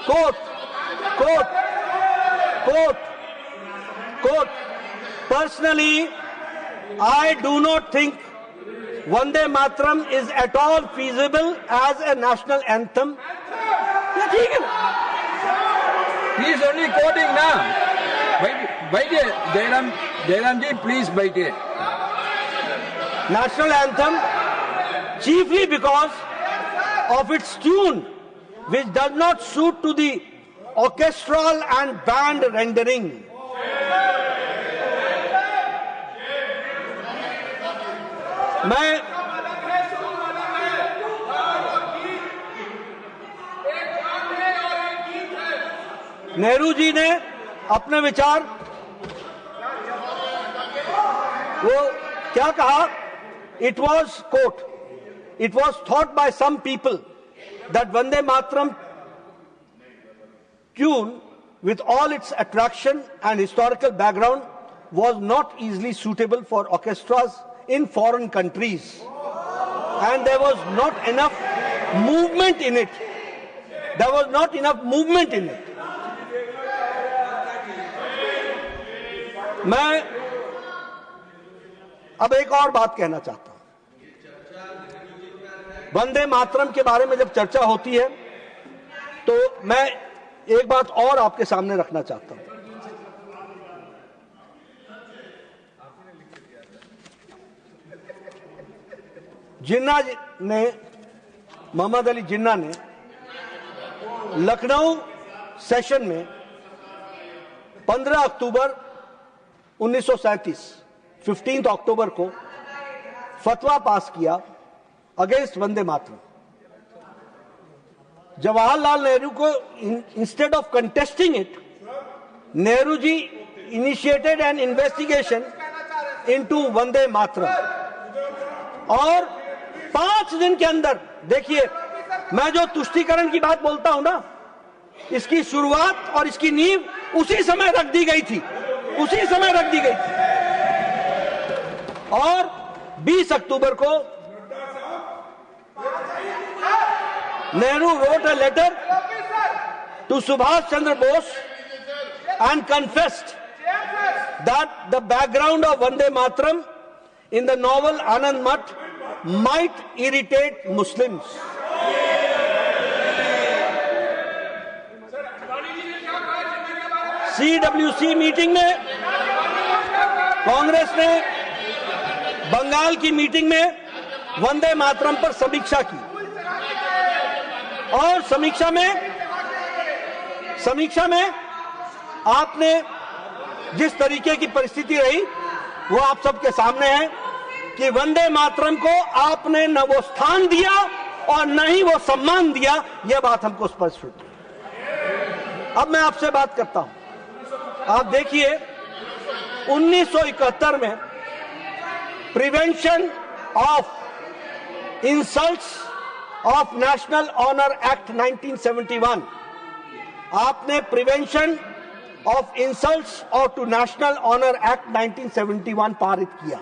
quote, quote, quote, quote, personally, I do not think Vande Mataram is at all feasible as a national anthem. He is only quoting now. Bite it. Jairamji, please bite it. National anthem, chiefly because of its tune, which does not suit to the orchestral and band rendering. मैं नेहरू जी ने अपने विचार वो क्या कहा? It was, quote, it was thought by some people that Vande Mataram tune, with all its attraction and historical background, was not easily suitable for orchestras in foreign countries, and there was not enough movement in it. There was not enough movement in it. मैं अब एक और बात कहना चाहता हूं। वंदे मातरम के बारे में जब चर्चा होती है तो मैं एक बात और आपके सामने रखना चाहता हूं। जिन्ना ने, मोहम्मद अली जिन्ना ने लखनऊ सेशन में 15 अक्टूबर 1937 15 अक्टूबर को फतवा पास किया अगेंस्ट वंदे मातरम। जवाहरलाल नेहरू को instead of contesting it, Nehru ji initiated an investigation into Vande Mataram और 5 दिन के अंदर, देखिए मैं जो तुष्टीकरण की बात बोलता हूं ना, इसकी शुरुआत और इसकी नींव उसी समय रख दी गई थी, उसी समय रख दी गई थी। और 20 अक्टूबर को Nehru wrote a letter to Subhash Chandra Bose and confessed that the background of Vande Mataram in the novel Anand Math might irritate Muslims. CWC meeting में कांग्रेस ने बंगाल की मीटिंग में वंदे मातरम पर समीक्षा की और समीक्षा में आपने जिस तरीके की परिस्थिति रही वो आप सबके सामने है कि वंदे मातरम को आपने न वो स्थान दिया और न ही वो सम्मान दिया। यह बात हमको स्पष्ट होती है। अब मैं आपसे बात करता हूं। आप देखिए 1971 में prevention of insults of national honour act 1971, आपने प्रिवेंशन ऑफ इंसल्ट्स और टू नेशनल ऑनर एक्ट 1971 पारित किया।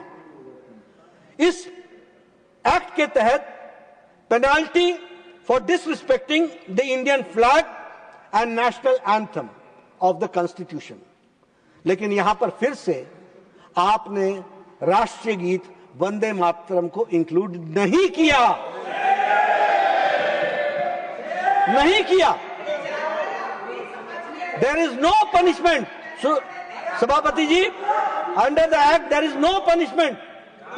इस एक्ट के तहत penalty for disrespecting the Indian flag and national anthem of the constitution. लेकिन यहां पर फिर से आपने राष्ट्रीय गीत वंदे मातरम को इंक्लूड नहीं किया, नहीं किया। देयर इज नो पनिशमेंट, सभापति ji, under the act there is no punishment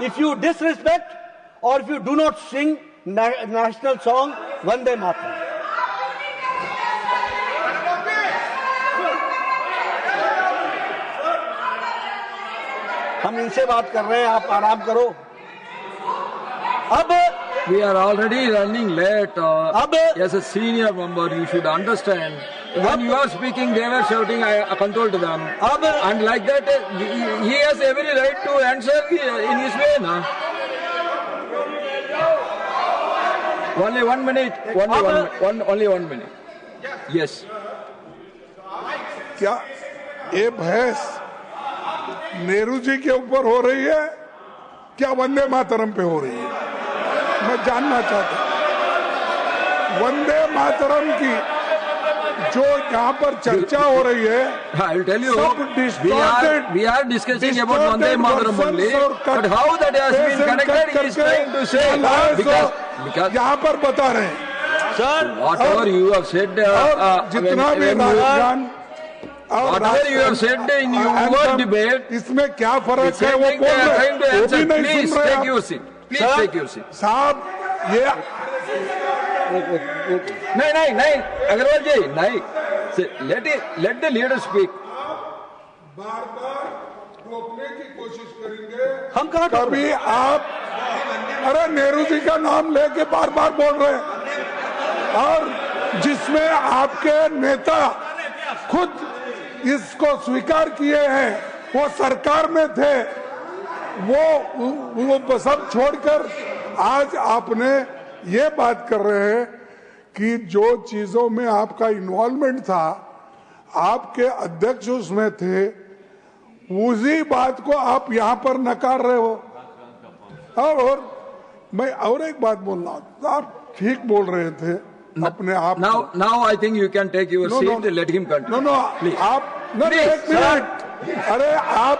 if you disrespect और if you do not sing national song Vande Mataram. हम इनसे बात कर रहे हैं, आप आराम करो। अब we are already running late. As a senior member, you should understand. When you are speaking, they were shouting, I control to them. And like that, he has every right to answer in his way, na? Only 1 minute. Only 1 minute. Yes. क्या ये बहस नेहरू जी के ऊपर हो रही है, क्या वंदे मातरम पे हो रही है? मैं जानना चाहता हूं। वंदे मातरम की जो यहाँ पर चर्चा हो रही है, I will tell you, सब we are discussing about Vande Mataram only, but how that has been connected, he is trying to say, because यहाँ पर बता रहे हैं sir, whatever you have said, जितना भी Rajasthan whatever you have said in your debate, इसमें क्या फर्क है same वो thing बोल they are रहे trying to हैं, वो answer. भी नहीं Please सुन रहे take आप। your seat. Please Sir, take your seat. साहब ये नहीं, अग्रवाल जी, नहीं. Let the leader speak. बार बार रोकने की कोशिश करेंगे। हम कहाँ कभी आप अरे नेहरू जी का नाम लेके बार बार बोल रहे हैं, और जिसमें आपके नेता खुद इसको स्वीकार किए हैं, वो सरकार में थे, वो सब छोड़कर आज आपने ये बात कर रहे हैं कि जो चीजों में आपका इन्वॉल्वमेंट था, आपके अध्यक्ष उसमें थे, उसी बात को आप यहाँ पर नकार रहे हो। और मैं और एक बात बोलना, आप ठीक बोल रहे थे अपने आप। Now I think you can take your seat. Let him continue. No Please. आप Please, एक मिनट, अरे आप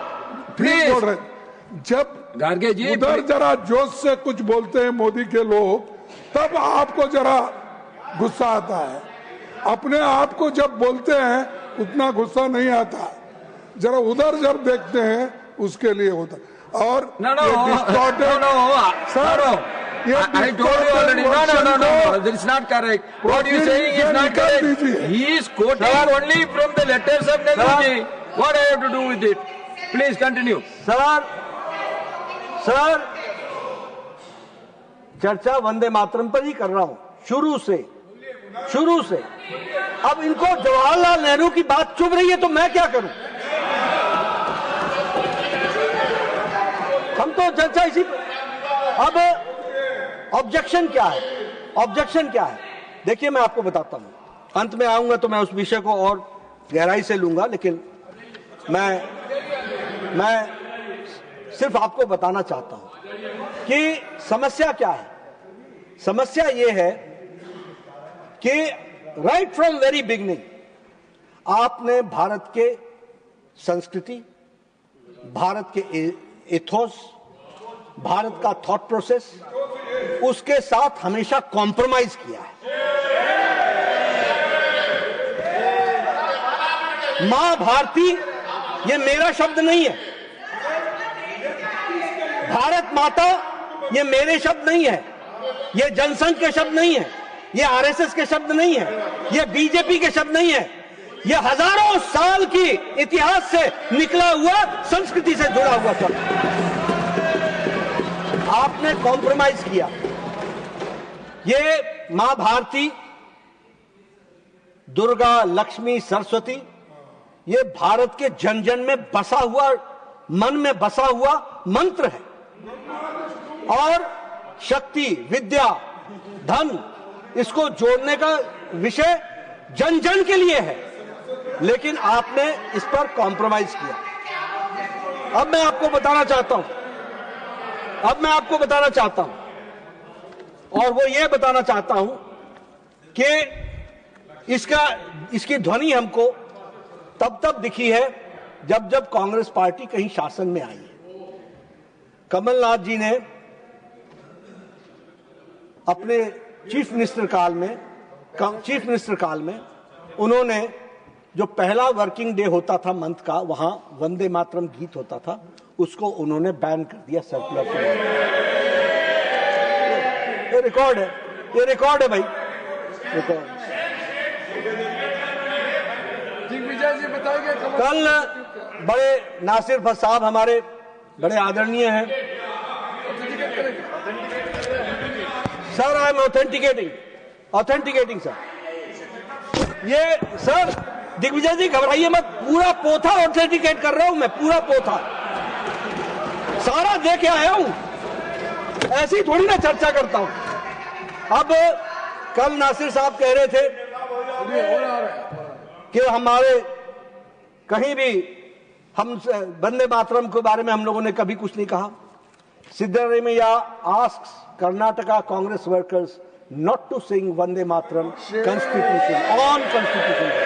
ठीक Please. बोल रहे हैं। जब गार्गे जी, उधर जरा जोश से कुछ बोलते हैं मोदी के लोग, तब आपको जरा गुस्सा आता है। अपने आप को जब बोलते हैं उतना गुस्सा नहीं आता, जरा उधर जब देखते हैं उसके लिए होता। और No, sir, I told you already. No. That is not correct. What you saying is not correct. He is quoting only from the letters of Nehruji. What I have to do with it? Please continue. Sir, चर्चा वंदे मातरम पर ही कर रहा हूं शुरू से। अब इनको जवाहरलाल नेहरू की बात चुभ रही है तो मैं क्या करूं? हम तो चर्चा इसी। अब ऑब्जेक्शन क्या है? देखिए, मैं आपको बताता हूं, अंत में आऊंगा तो मैं उस विषय को और गहराई से लूंगा, लेकिन मैं सिर्फ आपको बताना चाहता हूं कि समस्या क्या है। समस्या ये है कि राइट फ्रॉम वेरी बिगनिंग आपने भारत के संस्कृति, भारत के एथोस, भारत का थॉट प्रोसेस, उसके साथ हमेशा कॉम्प्रोमाइज किया है। मां भारती ये मेरा शब्द नहीं है, भारत माता ये मेरे शब्द नहीं है, ये जनसंघ के शब्द नहीं है, ये आरएसएस के शब्द नहीं है, ये बीजेपी के शब्द नहीं है, ये हजारों साल की इतिहास से निकला हुआ, संस्कृति से जुड़ा हुआ शब्द। आपने कॉम्प्रोमाइज किया। ये मां भारती, दुर्गा, लक्ष्मी, सरस्वती, ये भारत के जन जन में बसा हुआ, मन में बसा हुआ मंत्र है। और शक्ति, विद्या, धन, इसको जोड़ने का विषय जन जन के लिए है, लेकिन आपने इस पर कॉम्प्रोमाइज किया। अब मैं आपको बताना चाहता हूं, और वो ये बताना चाहता हूं कि इसकी ध्वनि हमको तब दिखी है जब कांग्रेस पार्टी कहीं शासन में आई है। कमलनाथ जी ने अपने चीफ मिनिस्टर काल में उन्होंने जो पहला वर्किंग डे होता था मंथ का, वहां वंदे मातरम गीत होता था, उसको उन्होंने बैन कर दिया सर्कुलर से। ये रिकॉर्ड है भाई, रिकॉर्ड। कल बड़े नासिर भट्ट साहब हमारे बड़े आदरणीय हैं। Sir, I am authenticating sir. ये सर दिग्विजय जी घबराइए मत, पूरा पोथा ऑथेंटिकेट कर रहा हूं मैं, पूरा पोथा सारा दे के आया हूं, ऐसी थोड़ी ना चर्चा करता हूं। अब कल नासिर साहब कह रहे थे कि हमारे कहीं भी हम वंदे मातरम के बारे में हम लोगों ने कभी कुछ नहीं कहा। Siddaramaiah asks Karnataka Congress workers not to sing Vande Mataram Constitution on Constitution Day.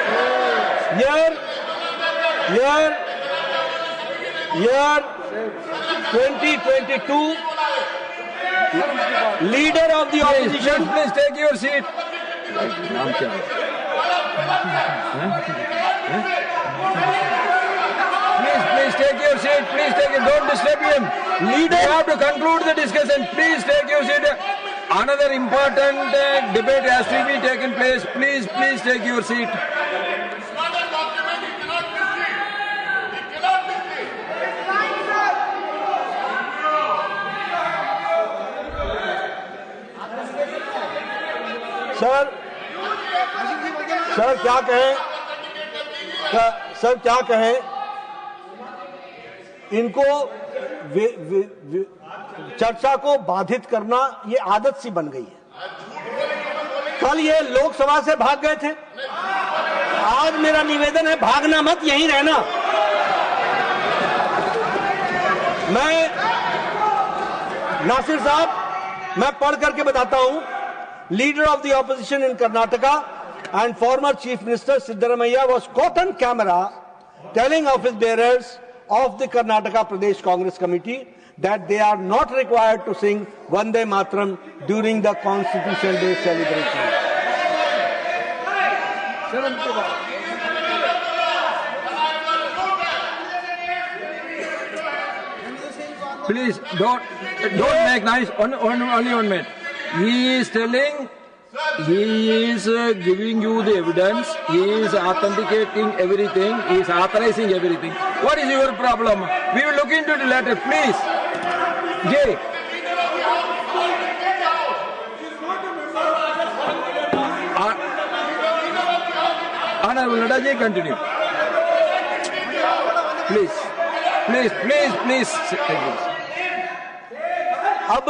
Year 2022, leader of the opposition. Please take your seat. Please take your seat. Please take it. Don't disturb him. Leader, you have to conclude the discussion. Please take your seat. Another important debate has to be taken place. Please take your seat. Sir क्या कहें इनको चर्चा को बाधित करना ये आदत सी बन गई है। कल ये लोकसभा से भाग गए थे, आज मेरा निवेदन है भागना मत, यहीं रहना। मैं नासिर साहब, मैं पढ़ करके बताता हूं। Leader of the opposition in Karnataka and former Chief Minister Siddaramaiah was caught on camera telling office bearers of the Karnataka Pradesh Congress Committee that they are not required to sing Vande Mataram during the Constitution Day celebration. Please don't make noise. Only 1 minute. He is telling, he is giving you the evidence, he is authenticating everything, he is authorizing everything. What is your problem? We will look into the letter, please. Jay. Honorable Nadaji, continue. Please. अब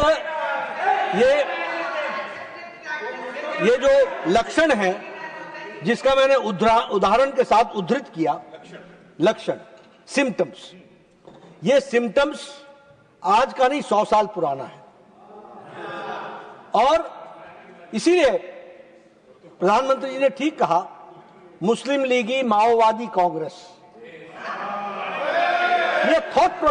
ये जो लक्षण है जिसका मैंने उदाहरण के साथ उद्धृत किया, लक्षण, सिम्टम्स, ये सिम्टम्स आज का नहीं 100 साल पुराना है। और इसीलिए प्रधानमंत्री जी ने ठीक कहा, मुस्लिम लीगी माओवादी कांग्रेस, ये थॉट